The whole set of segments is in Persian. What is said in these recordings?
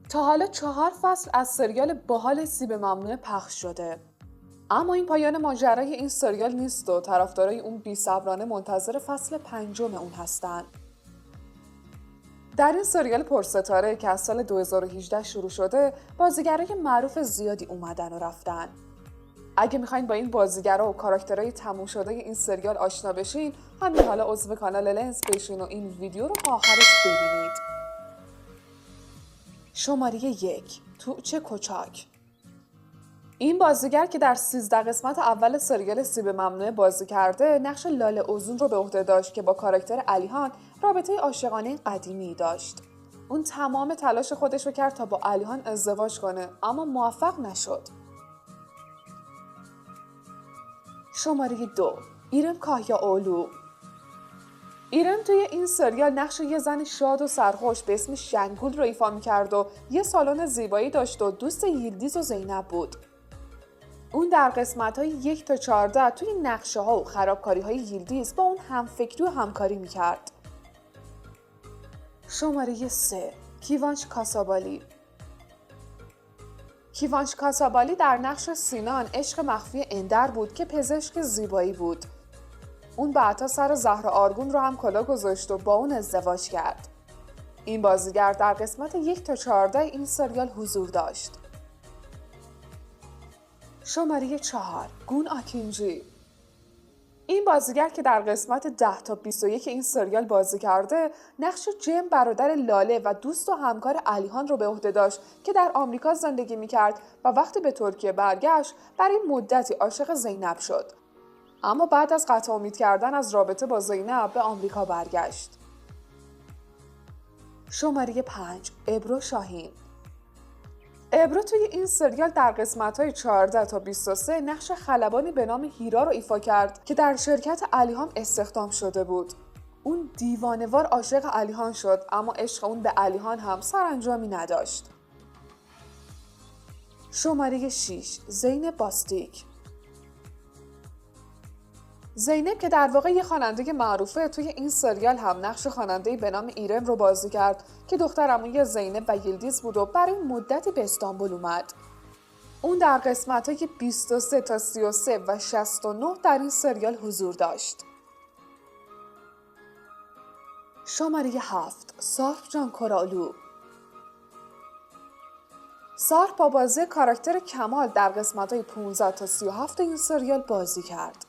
تا حالا 4 فصل از سریال باحال سیب ممنوعه پخش شده. اما این پایان ماجرای این سریال نیست و طرفدارای اون بی‌صبرانه منتظر فصل 5 اون هستن. در این سریال پرستاره که از سال 2018 شروع شده، بازیگرای معروف زیادی اومدن و رفتن. اگه میخواین با این بازیگرا و کاراکترهای تموم شده این سریال آشنا بشین، همین حالا عضو کانال لنز بشین و این ویدیو رو تا آخرش ببینید. شماره 1. توچ کوچاک. این بازیگر که در 13 قسمت اول سریال سیب ممنوعه بازی کرده، نقش لاله اوزون رو به عهده داشت که با کاراکتر علیحان رابطه عاشقانه قدیمی داشت. اون تمام تلاش خودش رو کرد تا با علیحان ازدواج کنه، اما موفق نشد. شماره 2. ایرم کاهیاoğlu. ایرم توی این سریال نقش یه زن شاد و سرخوش به اسم شنگول رو ایفا می‌کرد و یه سالن زیبایی داشت و دوست ییلدیز و زینب بود. اون در قسمت‌های 1 تا 14 توی نقشه‌ها و خرابکاری‌های ییلدیز با اون همفکری و همکاری می‌کرد. شماره 3. کیوانچ کاسابالی. کیوانچ کاسابالی در نقش سینان عشق مخفی اندر بود که پزشک زیبایی بود. اون بعدا سر زهرا آرگون رو هم کلا گذاشت و با اون ازدواج کرد. این بازیگر در قسمت 1 تا 14 این سریال حضور داشت. شماره 4. گون آکینجی. این بازیگر که در قسمت 10 تا 21 این سریال بازی کرده، نقش جیم برادر لاله و دوست و همکار علیحان رو به عهده داشت که در آمریکا زندگی می‌کرد و وقتی به ترکیه برگشت، برای مدتی عاشق زینب شد. اما بعد از قطع امید کردن از رابطه با زینب به آمریکا برگشت. شماره 5. ابرو شاهین. ابرو توی این سریال در قسمت‌های 14 تا 23 نقش خلبانی به نام هیرا رو ایفا کرد که در شرکت علیحان استخدام شده بود. اون دیوانه‌وار عاشق علیحان شد، اما عشق اون به علیحان هم سرانجامی نداشت. شماره 6. زینب باستیک. زینب که در واقع یه خواننده معروفه، توی این سریال هم نقش خواننده‌ای به نام ایرم رو بازی کرد که دختر عموی زینب و یلدیز بود و برای مدتی به استانبول اومد. اون در قسمت‌های 23 تا 33 و 69 در این سریال حضور داشت. شماره 7. سارپ جان کورالو. سارپ با بازی کاراکتر کمال در قسمت‌های 15 تا 37 این سریال بازی کرد.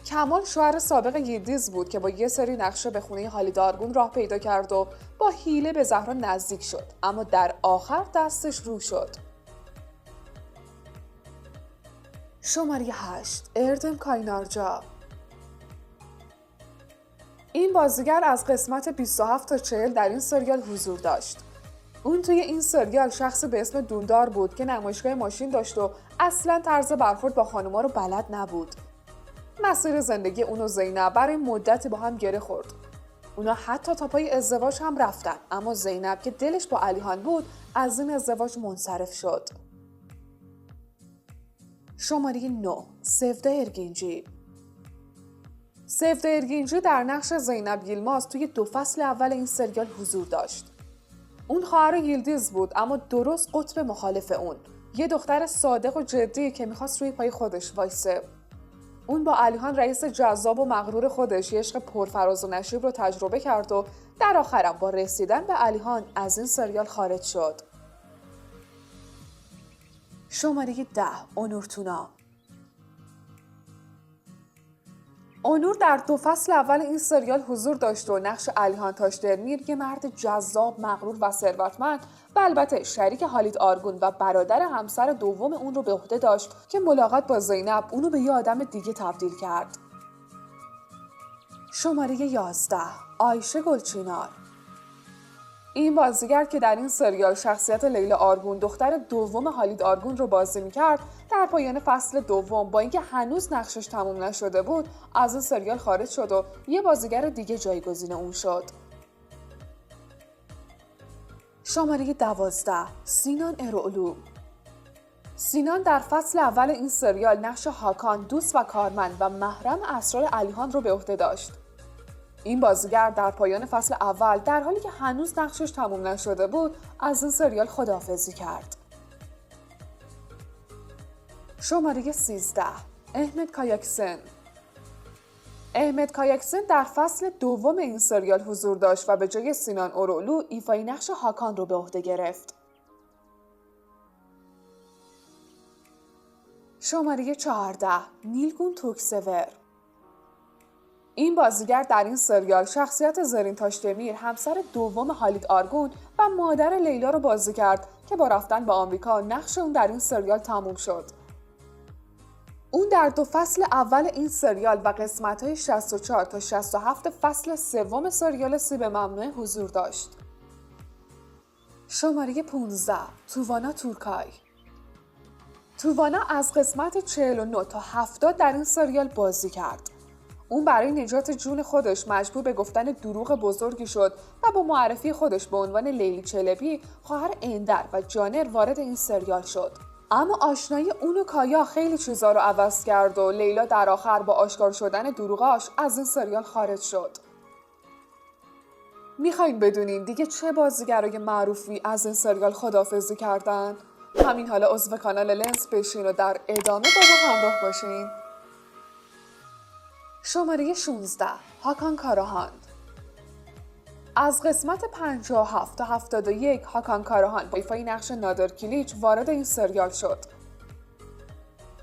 کمال شوهر سابق ییلدیز بود که با یه سری نقشه به خونه هالید آرگون راه پیدا کرد و با حیله به زهرا نزدیک شد، اما در آخر دستش رو شد. شماره 8. اردم کاینارجا. این بازیگر از قسمت 27 تا 40 در این سریال حضور داشت. اون توی این سریال شخصی به اسم دوندار بود که نمایشگاه ماشین داشت و اصلاً طرز برخورد با خانوما رو بلد نبود. مسیر زندگی اون و زینب برای مدتی با هم گره خورد. اونا حتی تا پای ازدواج هم رفتن، اما زینب که دلش با علیحان بود از این ازدواج منصرف شد. شماره 9. سفده ارگینجی. سفده ارگینجی در نقش زینب یلماز توی 2 فصل اول این سریال حضور داشت. اون خواهر ییلدیز بود، اما درست قطب مخالف اون، یه دختر صادق و جدی که میخواست روی پای خودش وایسه. اون با علیحان رئیس جذاب و مغرور خودش یه عشق پرفراز و نشیب رو تجربه کرد و در آخرم با رسیدن به علیحان از این سریال خارج شد. شماره 10. اونور تونا. اونور در 2 فصل اول این سریال حضور داشت و نقش علیحان تاشدرمیر، یه مرد جذاب، مغرور و ثروتمند و البته شریک هالید آرگون و برادر همسر دوم اون رو به عهده داشت که ملاقات با زینب اونو به یه آدم دیگه تبدیل کرد. شماره 11. آیشه گلچینار. این بازیگر که در این سریال شخصیت لیلا آرگون، دختر دوم هالید آرگون رو بازی می‌کرد، در پایان فصل دوم با اینکه هنوز نقشش تموم نشده بود، از این سریال خارج شد و یه بازیگر دیگه جایگزین اون شد. شماره 12. سینان اروغلو. سینان در فصل اول این سریال نقش هاکان، دوست و کارمند و محرم اسرار علیحان رو به عهده داشت. این بازیگر در پایان فصل اول در حالی که هنوز نقشش تموم نشده بود از این سریال خداحافظی کرد. شماره 13 احمد کایاکسن. احمد کایاکسن در فصل دوم این سریال حضور داشت و به جای سینان اورولو ایفای نقش هاکان رو به عهده گرفت. شماره 14 نیلگون توکسور. این بازیگر در این سریال شخصیت زرین تاشدمیر، همسر دوم هالید آرگون و مادر لیلا رو بازی کرد که با رفتن به آمریکا نقش اون در این سریال تموم شد. اون در 2 فصل اول این سریال و قسمت‌های 64 تا 67 فصل سوم سریال سیب ممنوعه حضور داشت. شماره 15 توانا تورکای. توانا از قسمت 49 تا 70 در این سریال بازی کرد. اون برای نجات جون خودش مجبور به گفتن دروغ بزرگی شد و با معرفی خودش به عنوان لیلی چلبی، خواهر اندر و جانر وارد این سریال شد. اما آشنایی اون و کایا خیلی چیزا رو عوض کرد و لیلا در آخر با آشکار شدن دروغاش از این سریال خارج شد. میخواین بدونین دیگه چه بازیگرای معروفی از این سریال خداحافظی کردن؟ همین حالا عضو کانال لنز بشین و در ادامه با ما همراه باشین. شماره 16 هاکان کاراهان. از قسمت 57 تا 71 هاکان کاراهان با ایفای نقش نادر کلیچ وارد این سریال شد.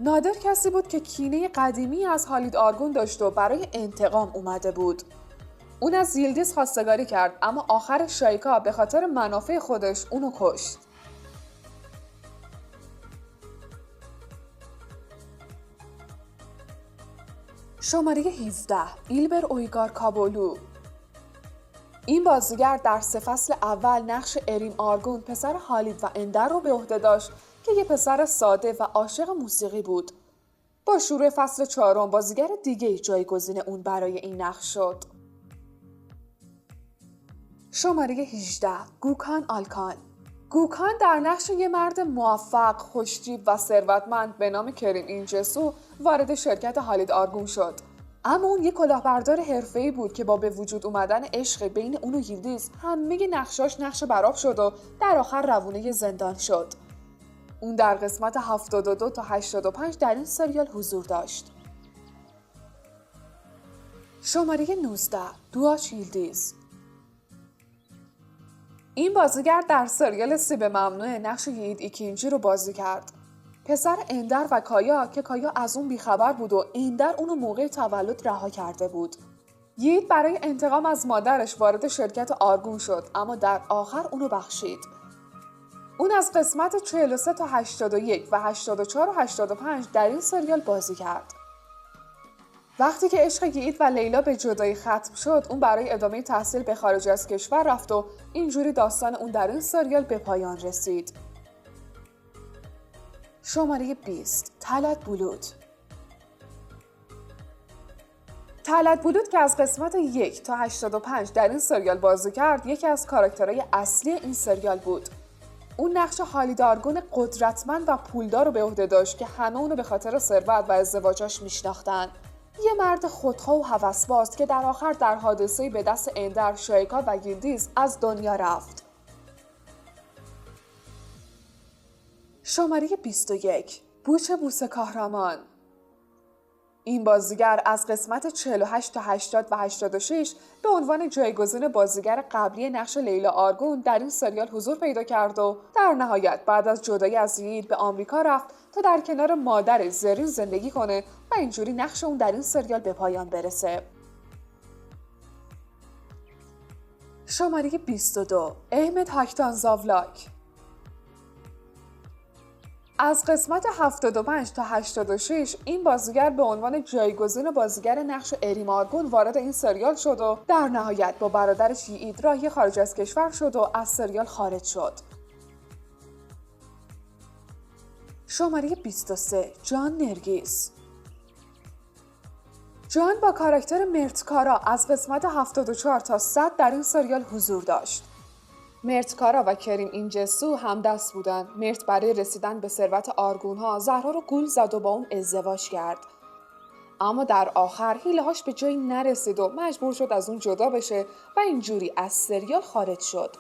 نادر کسی بود که کینه قدیمی از هالید آرگون داشت و برای انتقام اومده بود. اون از ییلدیز خواستگاری کرد اما آخر شایکا به خاطر منافع خودش اونو کشت. شماره 17 ایلبر اویگار کابولو. این بازیگر در 3 فصل اول نقش اریم آرگون پسر هالید و اندر رو به عهده داشت که یه پسر ساده و عاشق موسیقی بود. با شروع فصل 4 بازیگر دیگه جایگزین اون برای این نقش شد. شماره 18 گوکان آلکان. گوکان در نقش یه مرد موفق، خوش‌تیپ و ثروتمند به نام کریم اینجسو وارد شرکت هالید آرگون شد. اما اون یه کلاهبردار حرفه‌ای بود که با به وجود اومدن عشق بین اون و ییلدیز همه نقشاش نقش براب شد و در آخر روونه زندان شد. اون در قسمت 72 تا 85 در این سریال حضور داشت. شماره 19 دواش ییلدیز. این بازیگر در سریال سیب ممنوعه نقش یید ایکینجی رو بازی کرد. پسر اندر و کایا که کایا از اون بیخبر بود و اندر اونو موقع تولد رها کرده بود. یید برای انتقام از مادرش وارد شرکت آرگون شد اما در آخر اونو بخشید. اون از قسمت 43 تا 81 و 84 و 85 در این سریال بازی کرد. وقتی که عشق یید و لیلا به جدایی ختم شد، اون برای ادامه تحصیل به خارج از کشور رفت و اینجوری داستان اون در این سریال به پایان رسید. شماره 20 طلعت بولود. طلعت بولود که از قسمت 1 تا 85 در این سریال بازی کرد، یکی از کاراکترهای اصلی این سریال بود. اون نقش هالید آرگون قدرتمند و پولدار رو به عهده داشت که همه اونو به خاطر ثروت و ازدواجاش میشناختن. یه مرد خودخواه و هوسباز که در آخر در حادثه‌ای به دست اندر، شایکا و ییلدیز از دنیا رفت. شماره 21 بوسه کاهرامان. این بازیگر از قسمت 48 تا 80 و 86 به عنوان جایگزین بازیگر قبلی نقش لیلا آرگون در این سریال حضور پیدا کرد و در نهایت بعد از جدایی از یید به آمریکا رفت تا در کنار مادر زرین زندگی کنه و اینجوری نقش اون در این سریال به پایان برسه. شماره 22 احمد هاکتان زاولاک. از قسمت 75 تا 86 این بازیگر به عنوان جایگزین بازیگر نقش اریم آرگون وارد این سریال شد و در نهایت با برادرش یید راهی خارج از کشور شد و از سریال خارج شد. شماره 23 جان نرگیس. جان با کاراکتر مرتکارا از قسمت 74 تا 100 در این سریال حضور داشت. مرتکارا و کریم اینجسو همدست بودن. مرت برای رسیدن به ثروت آرگون‌ها زهرا رو گول زد و با اون ازدواج کرد. اما در آخر حیله‌هاش به جایی نرسید و مجبور شد از اون جدا بشه و اینجوری از سریال خارج شد.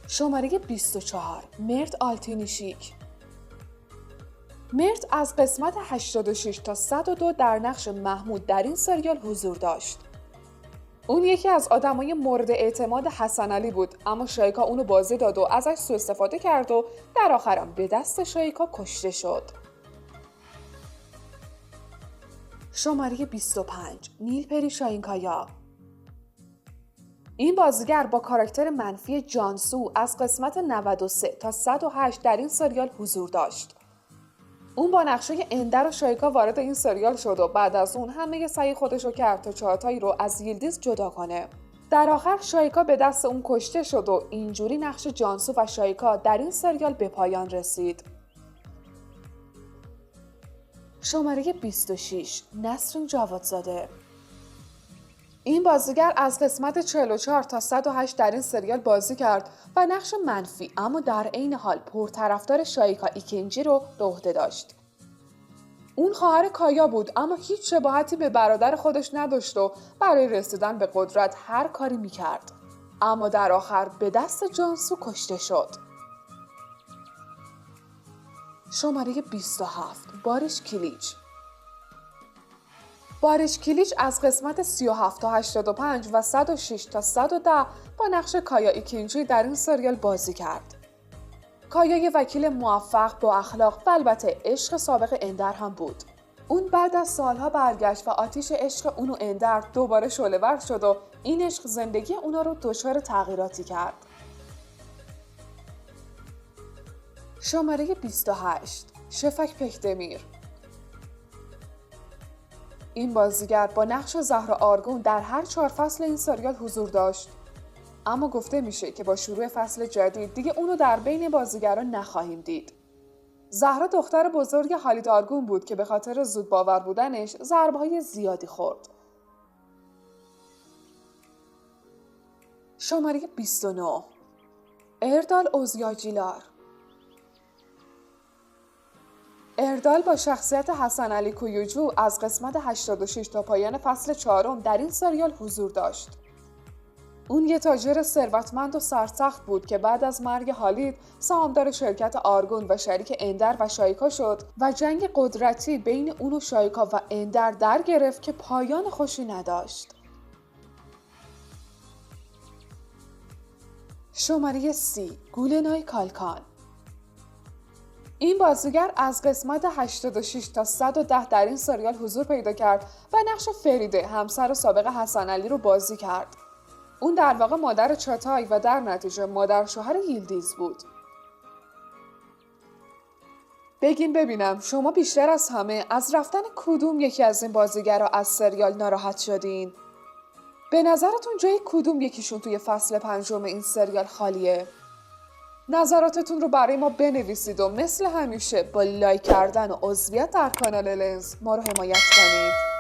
شماره 24 مرد آلتینیشیک. مرد از قسمت 86 تا 102 در نقش محمود در این سریال حضور داشت. اون یکی از آدمای مورد اعتماد حسن علی بود، اما شایکا اونو بازی داد و ازش سوء استفاده کرد و در آخرم به دست شایکا کشته شد. شماره 25 نیل پری شاهینکایا. این بازیگر با کاراکتر منفی جانسو از قسمت 93 تا 108 در این سریال حضور داشت. اون با نقشه اندر و شایکا وارد این سریال شد و بعد از اون همه سعی خودشو کرد تا چهارتایی رو از ییلدیز جدا کنه. در آخر شایکا به دست اون کشته شد و اینجوری نقش جانسو و شایکا در این سریال به پایان رسید. شماره 26 نسرین جاوادزاده. این بازیگر از قسمت 44 تا 108 در این سریال بازی کرد و نقش منفی اما در عین حال پرطرفدار شایکا ایکنجی رو به عهده داشت. اون خواهر کایا بود اما هیچ شباهتی به برادر خودش نداشت و برای رسیدن به قدرت هر کاری میکرد. اما در آخر به دست جانسو کشته شد. شماره 27 باریش کلیچ. باریش کلیچ از قسمت 37 تا 85 و 106 تا 110 با نقش کایا ایکنجی در این سریال بازی کرد. کایا یه وکیل موفق با اخلاق و البته عشق سابق اندر هم بود. اون بعد از سالها برگشت و آتیش عشق اون و اندر دوباره شعله‌ور شد و این عشق زندگی اونا رو دچار تغییراتی کرد. شماره 28 شفک پکدمیر. این بازیگر با نقش زهرا آرگون در هر 4 فصل این سریال حضور داشت. اما گفته میشه که با شروع فصل جدید دیگه اونو در بین بازیگران نخواهیم دید. زهرا دختر بزرگ خالد آرگون بود که به خاطر زود باور بودنش ضربه‌های زیادی خورد. شماره 29 اردال اوزیاجیلار. اردال با شخصیت حسن علی کویوجو از قسمت 86 تا پایان فصل 4 در این سریال حضور داشت. اون یه تاجر ثروتمند و سرسخت بود که بعد از مرگ خالد سهامدار شرکت آرگون و شریک اندر و شایکا شد و جنگ قدرتی بین اون و شایکا و اندر در گرفت که پایان خوشی نداشت. شماره 30 گولنای کالکان. این بازیگر از قسمت 86 تا 110 در این سریال حضور پیدا کرد و نقش فریده همسر سابق حسن علی رو بازی کرد. اون در واقع مادر چاتای و در نتیجه مادر شوهر ییلدیز بود. بگین ببینم شما بیشتر از همه از رفتن کدوم یکی از این بازیگرها از سریال ناراحت شدین؟ به نظرتون جای کدوم یکیشون توی فصل 5 این سریال خالیه؟ نظراتتون رو برای ما بنویسید و مثل همیشه با لایک کردن و عضویت در کانال لنز ما رو حمایت کنید.